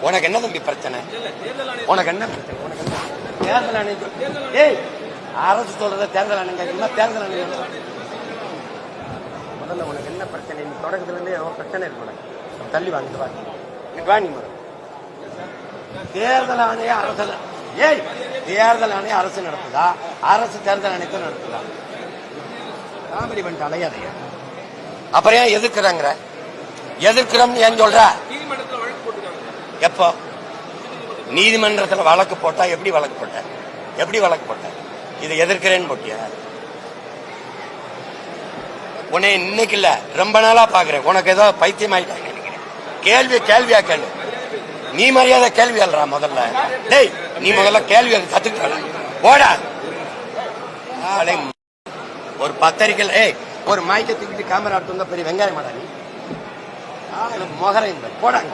உனக்கு என்ன தம்பி பிரச்சனை? உனக்கு என்ன பிரச்சனை? உனக்கு என்ன தேர்தல் ஆணையம்? ஏய், அரசு சொல்றத தேர்தல் ஆணையம் கேட்கணுமா? தேர்தல் ஆணையம் முதல்ல உனக்கு என்ன பிரச்சனை? நீ தொடக்கத்துல இருந்தே பிரச்சனை இருக்கு. தள்ளி வாங்கிட்டு வாங்கி தேர்தல் ஆணையம் அரசு. ஏய், தேர்தல் ஆணையம் அரசு நடத்துதா? அரசு தேர்தல் ஆணையத்தை நடத்துதா? காமெடி பண்ணிட்டு அலையாதைய. அப்புறம் ஏன் எதிர்க்கிறாங்க? எதிர்க்கிறோம்னு ஏன் சொல்ற? எப்போ நீதிமன்றத்தில் வழக்கு போட்டா? எப்படி வழக்கு போட்ட? எப்படி வழக்கு போட்ட? இதை எதிர்க்கிறேன்னு போட்டியா? உன்னை இன்னைக்கு இல்ல, ரொம்ப நாளா பாக்குறேன். உனக்கு ஏதோ பைத்தியம் ஆயிட்டாங்க நினைக்கிறேன். கேள்வியா கேள்வி. நீ மரியாதை கேள்வி அல்றா முதல்ல. டேய், நீ முதல்ல கேள்வி கத்துக்கிட்ட போடா. ஒரு பத்திரிக்கை ஒரு மைக்க தூக்கிட்டு கேமரா எடுத்து வந்தா பெரிய வெங்காயம் மாடா நீ. முகரை போடாங்க.